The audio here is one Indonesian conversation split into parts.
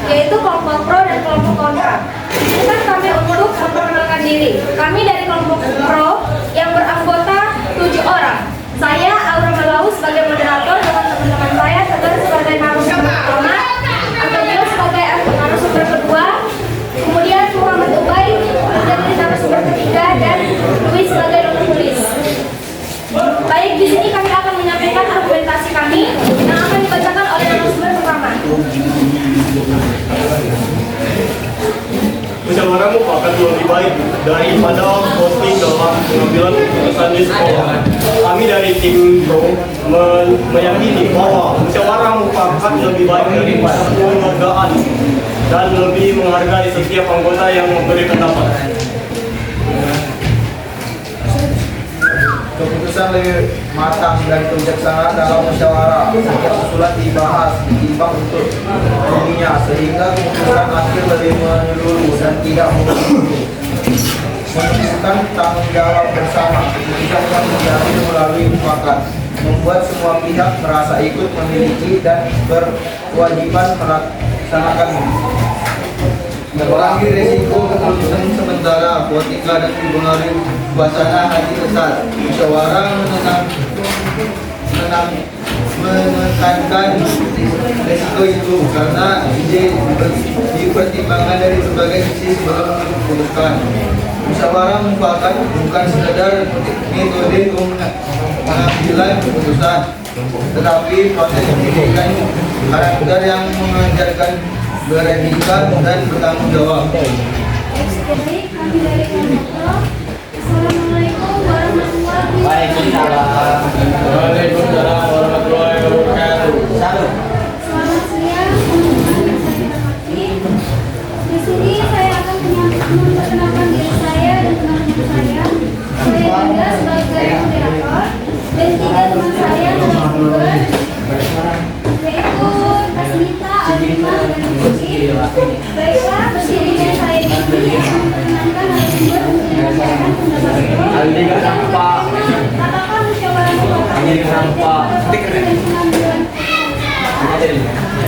yaitu kelompok pro dan kelompok kontra. Bukan kami untuk memperkenalkan diri. Kami dari kelompok pro yang beranggota 7 orang. Saya Aura Malau sebagai moderator dengan teman-teman saya Tegar sebagai narasumber pertama, Antonio sebagai narasumber kedua, kemudian Muhammad Ubay menjadi narasumber ketiga dan Luis sebagai penulis. Baik, di sini kami akan menyampaikan argumentasi kami yang akan dibacakan oleh narasumber pertama. Musyawarah mufakat lebih baik daripada voting dalam pengambilan keputusan di sekolah. Kami dari tim Pro meyakini bahwa musyawarah mufakat lebih baik daripada kelembagaan dan lebih menghargai setiap anggota yang memberi pendapat. Keputusan lebih matang dan bijaksana dalam musyawarah susulan dibahas ditimbang untuk dirinya sehingga keputusan akhir lebih menyeluruh dan tidak menunjukkan tanggung jawab bersama. Keputusan yang diambil melalui mufakat membuat semua pihak merasa ikut memiliki dan berkewajiban melaksanakannya. Mengurangi resiko keputusan sementara politika dan dipengaruhi suasana hati besar. Musyawarah menekankan resiko itu karena ide dipertimbangkan dari berbagai sisi sebelum diputuskan. Musyawarah mufakat bukan sekadar metode pengambilan keputusan, tetapi proses pendidikan karakter yang mengajarkan beretika dan bertanggung jawab. Kami dari kelompok pro. Assalamualaikum warahmatullahi Waalaikumsalam. Waalaikumsalam warahmatullahi wabarakatuh. Salam. Selamat siang, teman-teman yang saya hormati. Di sini saya akan memperkenalkan diri saya dan teman-teman saya. Saya Dinda sebagai moderator dan 3 teman saya narasumber, yaitu Tasmita, Alima, dan Putri. Baiklah, berdirinya saya di sini akan memperkenalkan narasumber untuk menyampaikan pendapat pro yang berkaitan apakah musyawarah mufakat Ini kenapa? pada pengambilan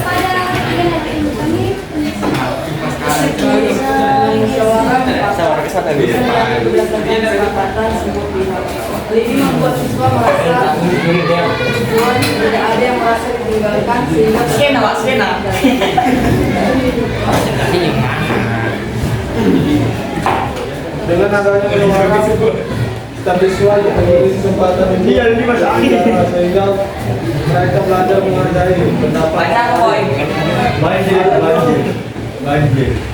pada bagian hari ini kami Musyawarah mufakat berdasarkan kesepakatan semua pihak. Hal ini membuat siswa merasa tujuan tidak ada yang merasa ditinggalkan sehingga Dengan adanya musyawarah kita siswa diberi kesempatan sehingga mereka belajar menghargai pendapat,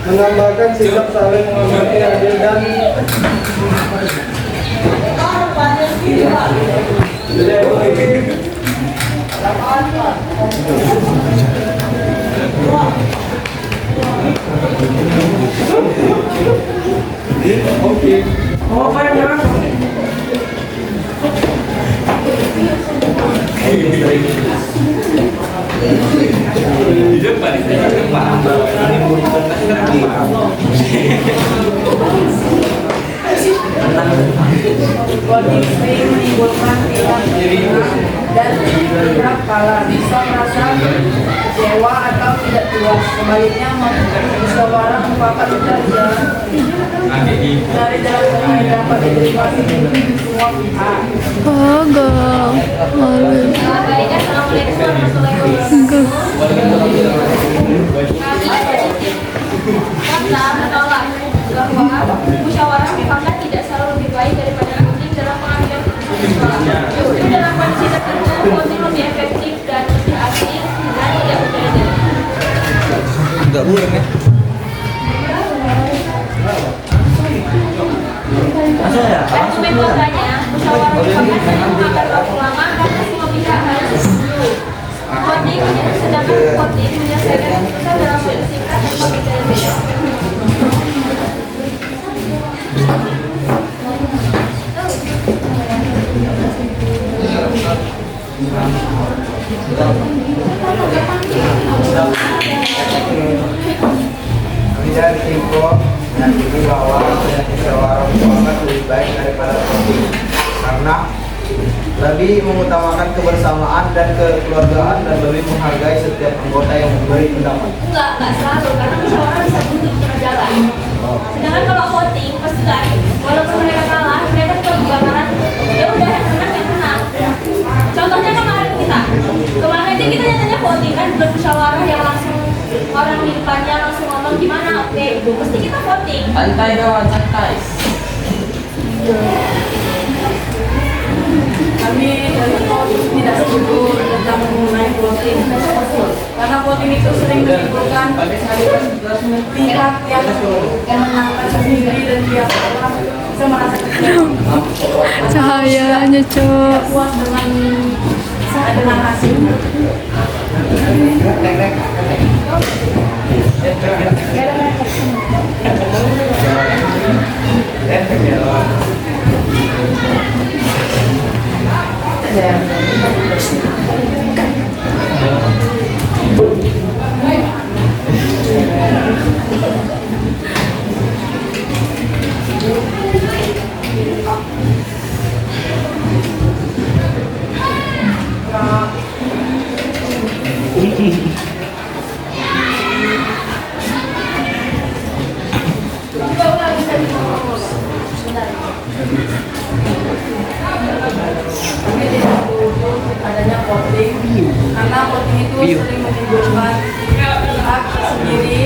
menambahkan sikap saling menghormati, adil dan Oke. Oh, apa yang nyerang? Kondisi menimbulkan kehilangan dan kerap kala bisa merasa kecewa atau tidak puas. Sebaliknya, musyawarah mufakat belajar dari jalan yang dapat diterima semua pihak. Baik, assalamualaikum warahmatullahi wabarakatuh. Kami menolak bahwa musyawarah mufakat tidak selalu lebih baik daripada voting dalam pengambilan keputusan di sekolah. Justru dalam kondisi tertentu, voting lebih efektif dan lebih adil dan tidak berbeda. Enggak boleh kan? Argumen kontranya, musyawarah mufakat hanya memakan waktu lama karena semua pihak harus setuju. Voting, sedangkan voting menyelesaikan keputusan dalam waktu singkat tanpa beda-beda. Kami dari Info meyakini bahwa musyawarah mufakat lebih baik daripada voting karena lebih mengutamakan kebersamaan dan kekeluargaan dan lebih menghargai setiap anggota yang memberi pendapat. Enggak selalu, karena musyawarah bisa buntu di tengah jalan. Sedangkan kalau voting, pasti kan, walaupun mereka kalah, mereka tetap bergambaran, ya udah yang menang yang menang. Contohnya kemarin kemarin itu kita nyatanya voting kan, belum musyawarah yang langsung orang di depannya langsung ngomong gimana, oke, pasti kita voting. Santai kawan, santai. Kami dari voting tidak setuju tentang mengenai voting karena voting itu sering menimbulkan pihak yang menangkan sendiri dan pihak orang bisa merasa kecewa. Cahayanya, Cok. Puas dengan hasilnya. Kami tidak setuju adanya voting karena voting itu sering menimbulkan pihak sendiri.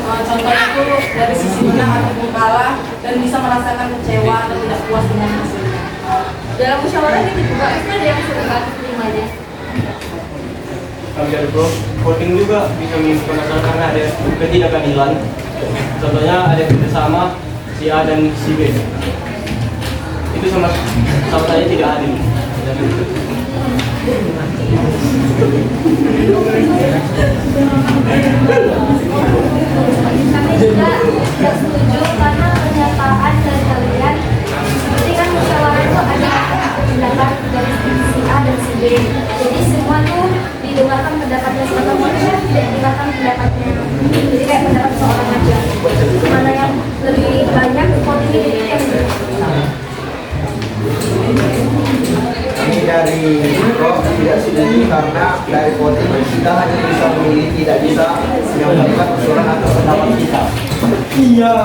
Contohnya itu dari sisi menang ataupun kalah dan bisa merasakan kecewa dan tidak puas dengan hasilnya. Dalam musyawarah gitu juga, itu ada yang sudah gak terimanya. Kami dari bro, voting juga bisa menimbulkan masalah karena ada ketidakadilan. Contohnya ada kerjasama si A dan si B. Itu sama saja tidak adil. Kami juga tidak setuju karena pernyataan dari kalian seperti kan musyawarah itu ada pendapat dari si A dan si B. Jadi semua tuh didengarkan pendapatnya satu manusia, tidak didengarkan pendapatnya. Jadi kayak pendapat seorang aja. Mana yang lebih banyak voting ini yang Kami dari Pro tidak setuju karena dari voting kita hanya bisa memilih, tidak bisa menyampaikan usulan atau pendapat kita. Iya.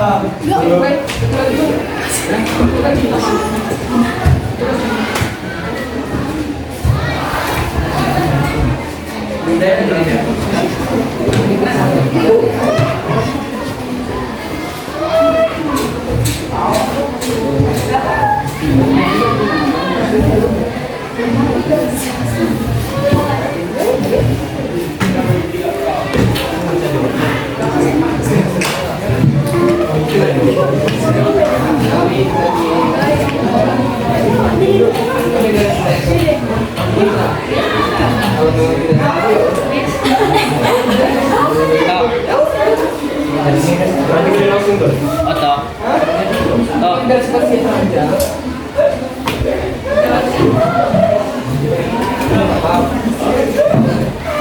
Berarti langsung tuh. Atau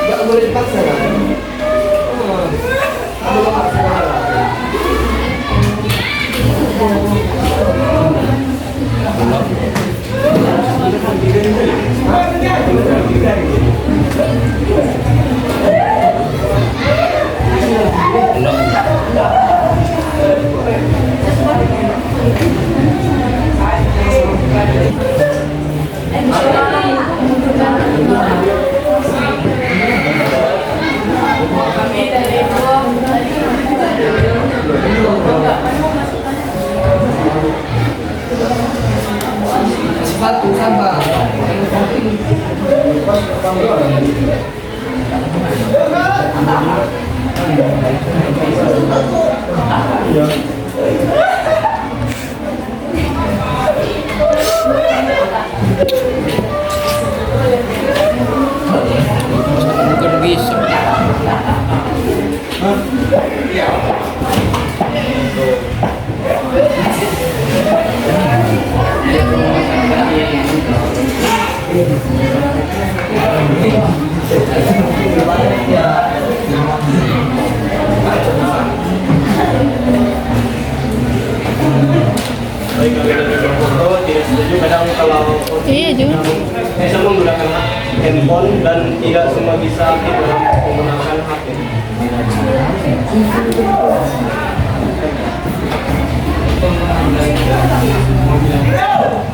Nggak boleh dipaksa kan? Kami dari Pro sepatu sabar. Bukan bisa. Baik, kami dari Pro tidak setuju kadang kalau Iya, Jun. bisa menggunakan handphone dan tidak semua bisa aktif dalam menggunakan HP.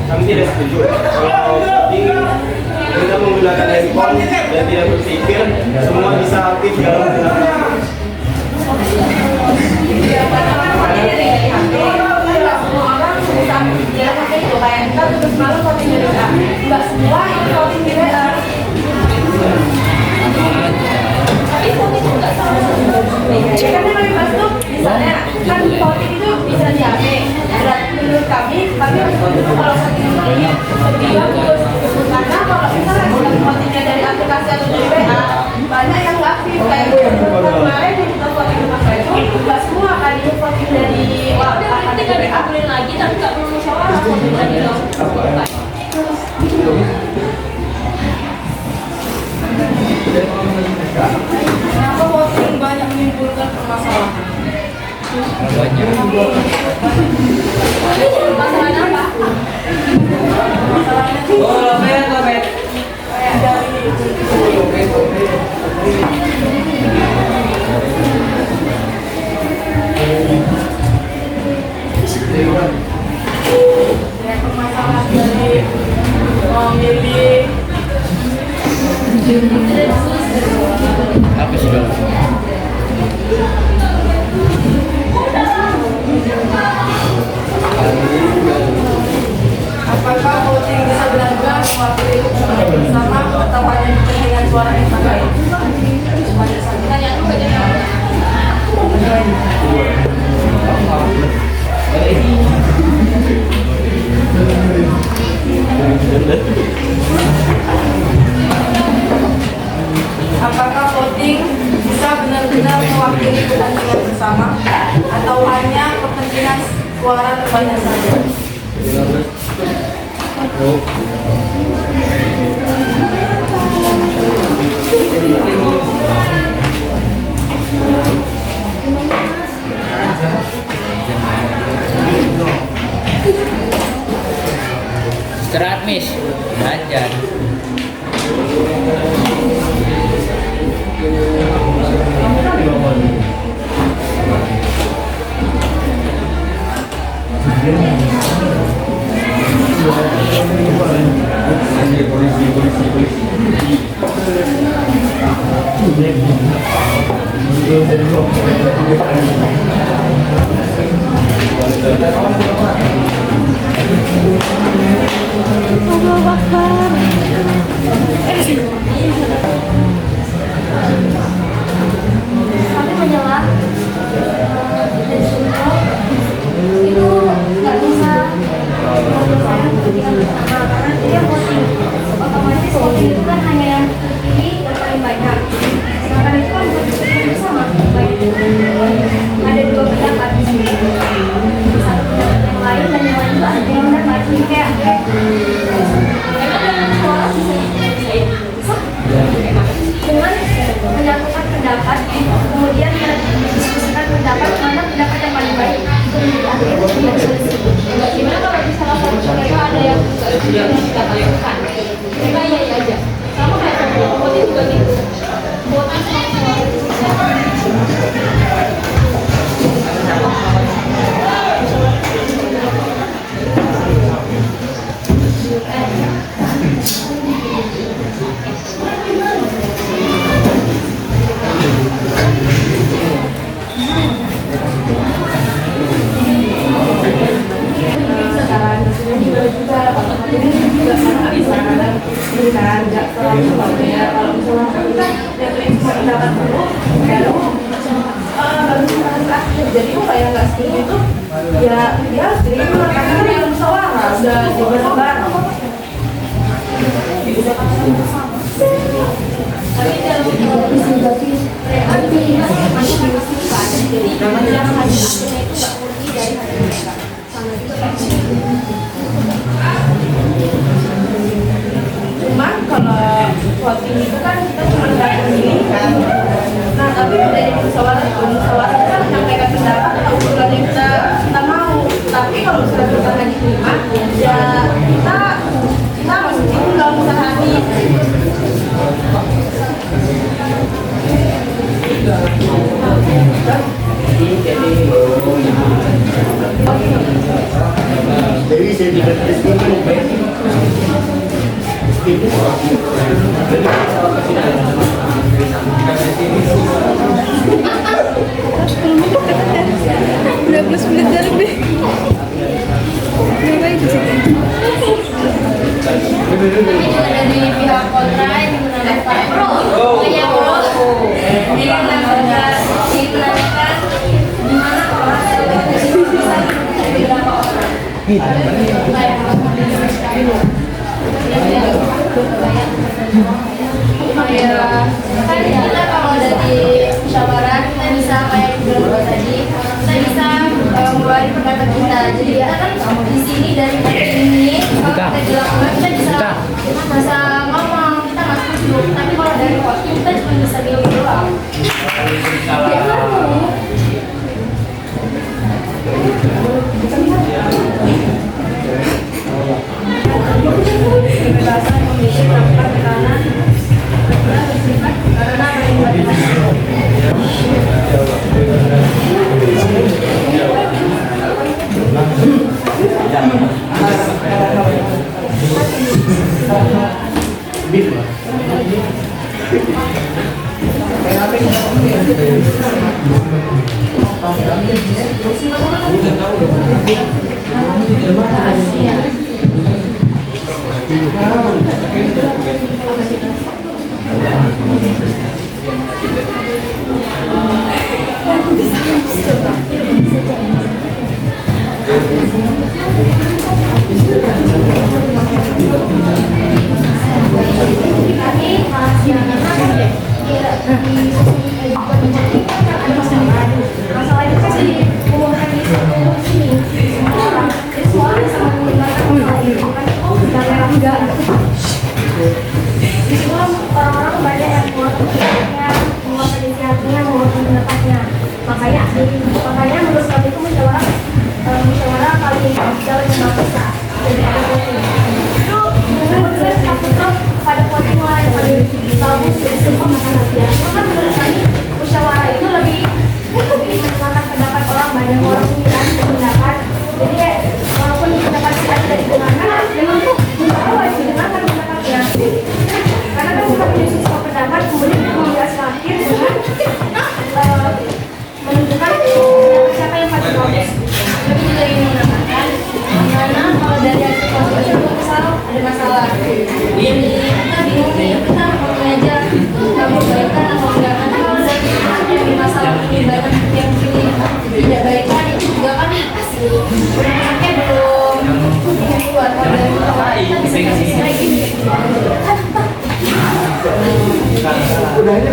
Kami tidak setuju kalau voting kita menggunakan handphone dan tidak berpikir semua bisa aktif dalam menggunakan HP. Enggak semua itu voting di WA. Tapi voting itu enggak sama karena bebas tuh misalnya kan voting itu bisa di HP. Dan menurut kami harus voting itu kalau voting ini lebih bagus karena kalau misalnya kita votingnya dari aplikasi atau dari WA banyak yang nggak aktif kayak kemarin kita voting di masa itu nggak semua kan itu voting dari WA lagi tapi nggak perlu musyawarah voting lagi loh. Kenapa voting banyak menimbulkan permasalahan? Masalahnya apa? Masalahnya tuh kayak dari kayak permasalahan dari memilih Apa sih dong? apakah voting bisa benar-benar mewakili kepentingan bersama atau hanya kepentingan suara yang terbaik? Tanya dulu aja. Apakah voting bisa benar-benar mewakili kepentingan bersama atau hanya kepentingan suara terbanyak saja? Istirahat, Miss. Belajar. Kami menyelah itu nggak bisa menyelesaikan kepentingan bersama karena dia voting otomatis voting itu kan hanya yang terpilih yang paling banyak sedangkan itu kan bukan kepentingan bersama ada dua pendapat di sini satu pendapat yang lain dan yang lain itu ada yang pendapat jadi kayak suara bisa dengan menyatukan pendapat kemudian mendiskusikan pendapat mana pendapat yang paling baik akhirnya tidak selesai. Gimana kalau di salah satu mereka ada yang tidak lakukan mereka iya aja sama kayak voting juga gitu voting sama jadi kok kayak nggak setuju itu ya dia harus terima karena kan yang musyawarah udah dibuat bareng. tapi dalam aktivitas masih diusulkan jadi yang hasil akhirnya itu nggak murni dari hati mereka sama juga Cuma kalau voting itu kan kita cuma dapat pilih kan. Nah tapi udah jadi musyawarah kita menyampaikan pendapat atau usulan yang kita mau. Tapi kalau sudah kita lagi terima ya kita Udah plus menit lebih. Berapa itu sih? Kami juga dari pihak kontra yang menandakan pro. Iya pro. Ini menandakan di mana orang bisa beberapa orang. Kan kita kalau dari musyawarah kita bisa kayak dulu tadi kita bisa mengeluarkan pendapat kita. Jadi kita kan di sini dari ini kalau kita dilakukan kita bisa ngomong kita nggak setuju. Tapi kalau dari voting kita cuma bisa milih doang. Kebebasan memilih melakukan tekanan bersifat karena masalah itu pasti diumumkan di sini semua orang, jadi semua orang sama menggunakan masalah ini bukan kamera enggak. Di situ orang-orang banyak yang mau pendapatnya, mau inisiatifnya, mau pendapatnya. Makanya menurut kami itu musyawarah paling jalan yang bagus lah. Jadi ada voting. Itu menurut kita pada voting lah yang paling bagus dari semua masalah dia. Karena menurut kami musyawarah itu lebih mendengarkan pendapat orang, banyak orang punya pendapat. Jadi walaupun pendapat kita tidak didengarkan, memang tuh musyawarah wajib didengarkan pendapatnya. Karena kan kita punya semua pendapat, kemudian kita mengambil hasil akhir dengan menentukan siapa yang paling bagus. Kami juga ingin menambahkan, karena kalau dari hasil konsultasi itu ada masalah. Jadi kita bingung nih, kita mau mengajar, kita mau baikkan atau enggak. Karena kalau dari masalah ini banyak yang pilih tidak baikkan, itu juga kan anaknya belum keluar. Kalau dari masalah kita bisa kasih lagi. Banyak